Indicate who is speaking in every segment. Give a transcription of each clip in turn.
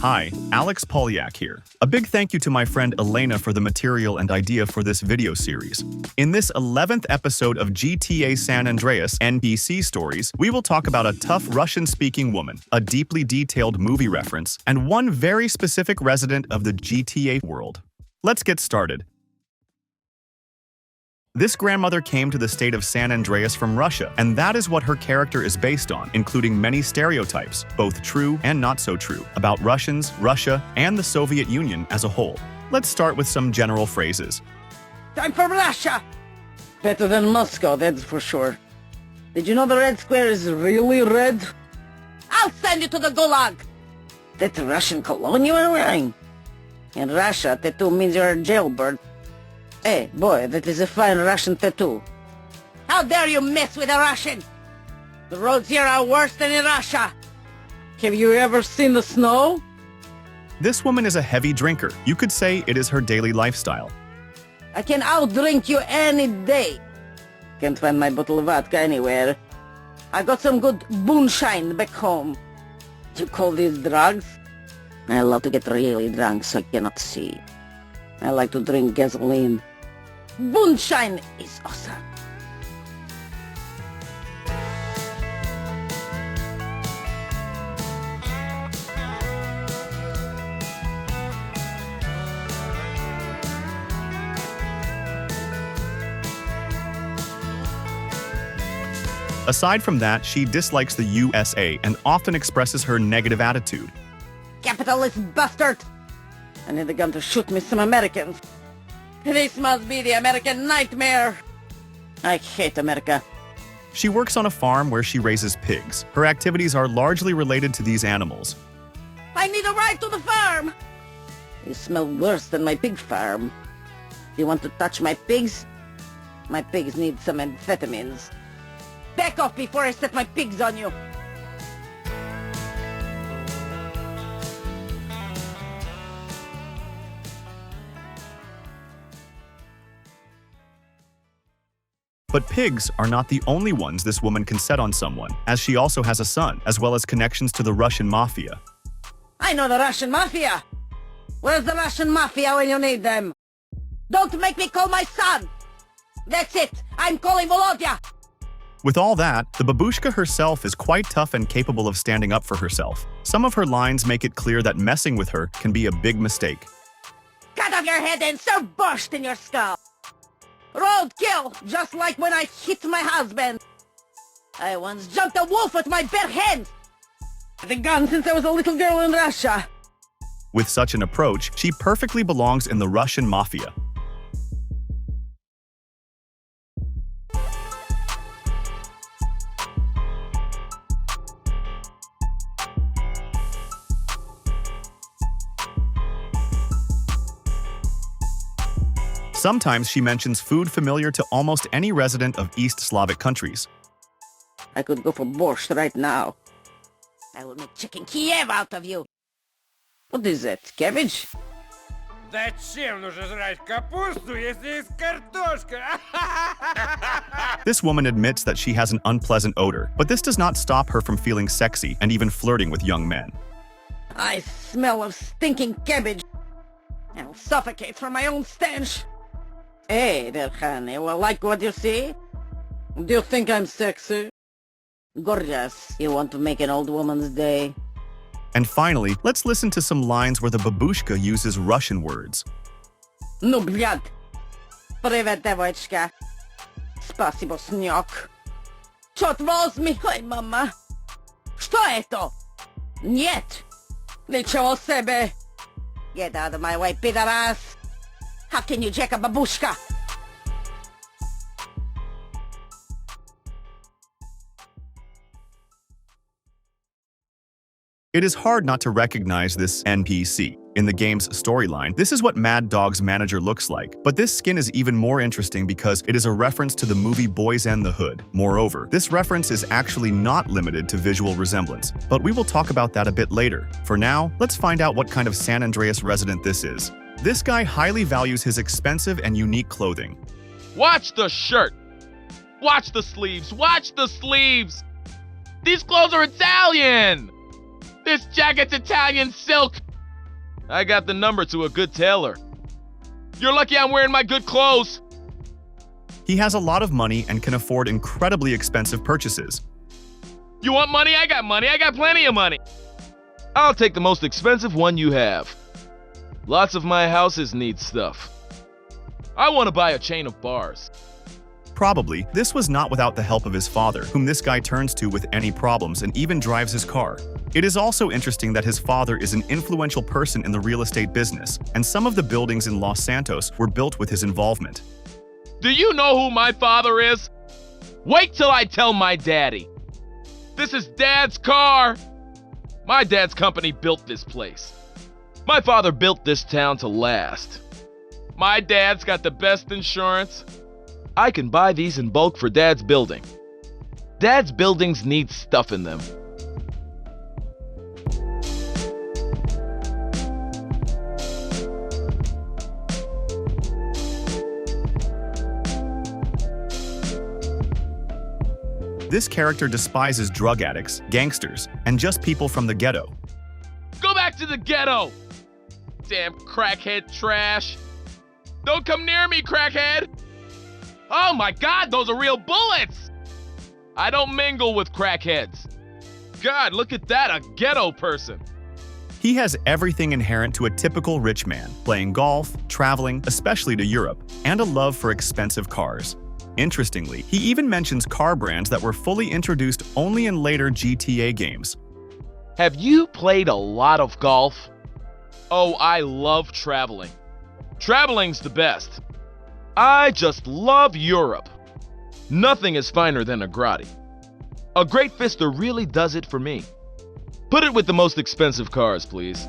Speaker 1: Hi, Alex Polyak here. A big thank you to my friend Elena for the material and idea for this video series. In this 11th episode of GTA San Andreas NPC Stories, we will talk about a tough Russian-speaking woman, a deeply detailed movie reference, and one very specific resident of the GTA world. Let's get started. This grandmother came to the state of San Andreas from Russia, and that is what her character is based on, including many stereotypes, both true and not so true, about Russians, Russia, and the Soviet Union as a whole. Let's start with some general phrases.
Speaker 2: I'm from Russia! Better than Moscow, that's for sure. Did you know the Red Square is really red? I'll send you to the Gulag! That's a Russian cologne you are wearing. In Russia, tattoo means you're a jailbird. Hey, boy, that is a fine Russian tattoo. How dare you mess with a Russian? The roads here are worse than in Russia. Have you ever seen the snow?
Speaker 1: This woman is a heavy drinker. You could say it is her daily lifestyle.
Speaker 2: I can outdrink you any day. Can't find my bottle of vodka anywhere. I got some good moonshine back home. You call these drugs? I love to get really drunk so I cannot see. I like to drink gasoline. Moonshine is awesome.
Speaker 1: Aside from that, she dislikes the USA and often expresses her negative attitude.
Speaker 2: Capitalist bastard! I need a gun to shoot me some Americans. This must be the American nightmare. I hate America.
Speaker 1: She works on a farm where she raises pigs. Her activities are largely related to these animals.
Speaker 2: I need a ride to the farm! You smell worse than my pig farm. You want to touch my pigs? My pigs need some amphetamines. Back off before I set my pigs on you!
Speaker 1: But pigs are not the only ones this woman can set on someone, as she also has a son, as well as connections to the Russian mafia.
Speaker 2: I know the Russian mafia! Where's the Russian mafia when you need them? Don't make me call my son! That's it! I'm calling Volodya!
Speaker 1: With all that, the babushka herself is quite tough and capable of standing up for herself. Some of her lines make it clear that messing with her can be a big mistake.
Speaker 2: Cut off your head and serve borscht in your skull! Roadkill, just like when I hit my husband. I once jumped a wolf with my bare hands. The gun since I was a little girl in Russia.
Speaker 1: With such an approach, she perfectly belongs in the Russian mafia. Sometimes she mentions food familiar to almost any resident of East Slavic countries.
Speaker 2: I could go for borscht right now. I will make chicken Kiev out of you. What is that, cabbage?
Speaker 3: Зачем нужно жрать капусту, если есть картошка?
Speaker 1: This woman admits that she has an unpleasant odor, but this does not stop her from feeling sexy and even flirting with young men.
Speaker 2: I smell of stinking cabbage. I'll suffocate from my own stench. Hey there, honey, well, like what you see? Do you think I'm sexy? Gorgeous. You want to make an old woman's day?
Speaker 1: And finally, let's listen to some lines where the babushka uses Russian words.
Speaker 2: Ну, блядь. Привет, девочка. Спасибо, снёг. Чёрт возьми, ой, мама. Что это? Нет. Ничего себе. Get out of my way, пидорас. How can you jack a babushka?
Speaker 1: It is hard not to recognize this NPC. In the game's storyline, this is what Mad Dog's manager looks like. But this skin is even more interesting because it is a reference to the movie Boys and the Hood. Moreover, this reference is actually not limited to visual resemblance, but we will talk about that a bit later. For now, let's find out what kind of San Andreas resident this is. This guy highly values his expensive and unique clothing.
Speaker 4: Watch the shirt. Watch the sleeves. Watch the sleeves. These clothes are Italian. This jacket's Italian silk. I got the number to a good tailor. You're lucky I'm wearing my good clothes.
Speaker 1: He has a lot of money and can afford incredibly expensive purchases.
Speaker 4: You want money? I got money. I got plenty of money. I'll take the most expensive one you have. Lots of my houses need stuff. I want to buy a chain of bars.
Speaker 1: Probably, this was not without the help of his father, whom this guy turns to with any problems and even drives his car. It is also interesting that his father is an influential person in the real estate business, and some of the buildings in Los Santos were built with his involvement.
Speaker 4: Do you know who my father is? Wait till I tell my daddy. This is Dad's car. My dad's company built this place. My father built this town to last. My dad's got the best insurance. I can buy these in bulk for Dad's building. Dad's buildings need stuff in them.
Speaker 1: This character despises drug addicts, gangsters, and just people from the ghetto.
Speaker 4: Go back to the ghetto! Damn crackhead trash. Don't come near me, crackhead! Oh my God, those are real bullets! I don't mingle with crackheads. God, look at that, a ghetto person.
Speaker 1: He has everything inherent to a typical rich man, playing golf, traveling, especially to Europe, and a love for expensive cars. Interestingly, he even mentions car brands that were fully introduced only in later GTA games.
Speaker 4: Have you played a lot of golf? Oh, I love traveling. Traveling's the best. I just love Europe. Nothing is finer than a gratis. A great fister really does it for me. Put it with the most expensive cars, please.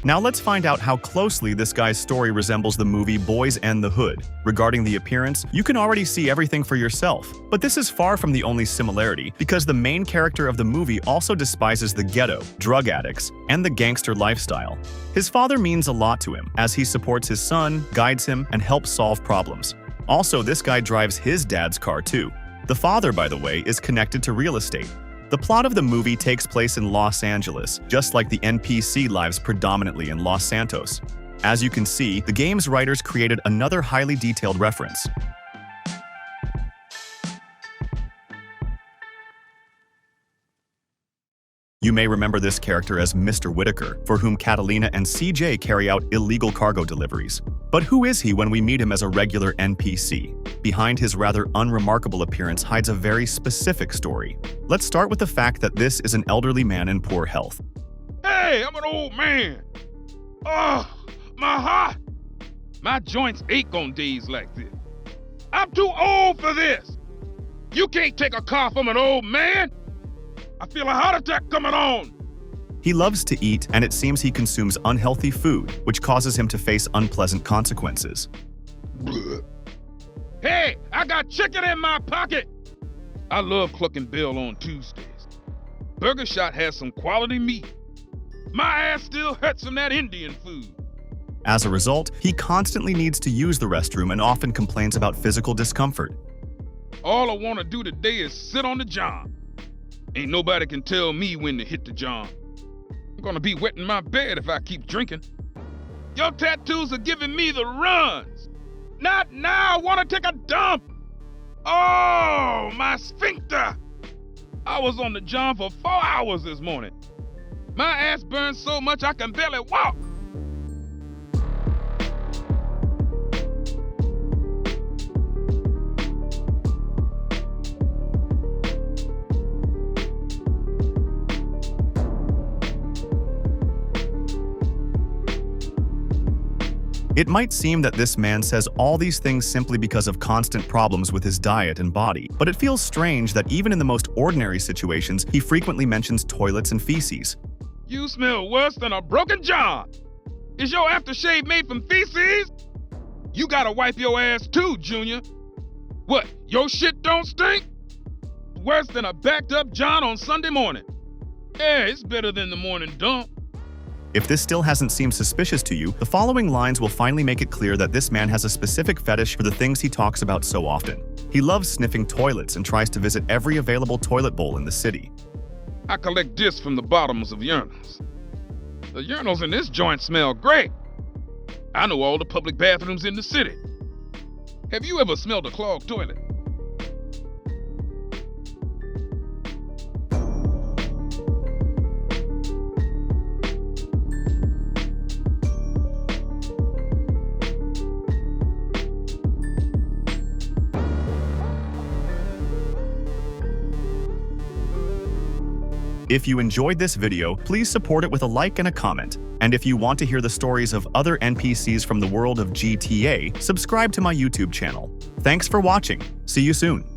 Speaker 1: Now let's find out how closely this guy's story resembles the movie Boys and the Hood. Regarding the appearance, you can already see everything for yourself. But this is far from the only similarity, because the main character of the movie also despises the ghetto, drug addicts, and the gangster lifestyle. His father means a lot to him, as he supports his son, guides him, and helps solve problems. Also, this guy drives his dad's car too. The father, by the way, is connected to real estate. The plot of the movie takes place in Los Angeles, just like the NPC lives predominantly in Los Santos. As you can see, the game's writers created another highly detailed reference. You may remember this character as Mr. Whitaker, for whom Catalina and CJ carry out illegal cargo deliveries. But who is he when we meet him as a regular NPC? Behind his rather unremarkable appearance hides a very specific story. Let's start with the fact that this is an elderly man in poor health.
Speaker 5: Hey, I'm an old man. Oh, my heart. My joints ache on days like this. I'm too old for this. You can't take a car from an old man. I feel a heart attack coming on.
Speaker 1: He loves to eat, and it seems he consumes unhealthy food, which causes him to face unpleasant consequences.
Speaker 5: Hey, I got chicken in my pocket. I love Cluckin' Bill on Tuesdays. Burger Shot has some quality meat. My ass still hurts from that Indian food.
Speaker 1: As a result, he constantly needs to use the restroom and often complains about physical discomfort.
Speaker 5: All I want to do today is sit on the john. Ain't nobody can tell me when to hit the john. I'm gonna be wetting my bed if I keep drinking. Your tattoos are giving me the runs. Not now, I want to take a dump. Oh, my sphincter. I was on the john for 4 hours this morning. My ass burns so much I can barely walk.
Speaker 1: It might seem that this man says all these things simply because of constant problems with his diet and body, but it feels strange that even in the most ordinary situations, he frequently mentions toilets and feces.
Speaker 5: You smell worse than a broken john. Is your aftershave made from feces? You gotta wipe your ass too, Junior. What, your shit don't stink? Worse than a backed up john on Sunday morning. Yeah, it's better than the morning dump.
Speaker 1: If this still hasn't seemed suspicious to you, the following lines will finally make it clear that this man has a specific fetish for the things he talks about so often. He loves sniffing toilets and tries to visit every available toilet bowl in the city.
Speaker 5: I collect discs from the bottoms of urinals. The urinals in this joint smell great. I know all the public bathrooms in the city. Have you ever smelled a clogged toilet?
Speaker 1: If you enjoyed this video, please support it with a like and a comment. And if you want to hear the stories of other NPCs from the world of GTA, subscribe to my YouTube channel. Thanks for watching. See you soon.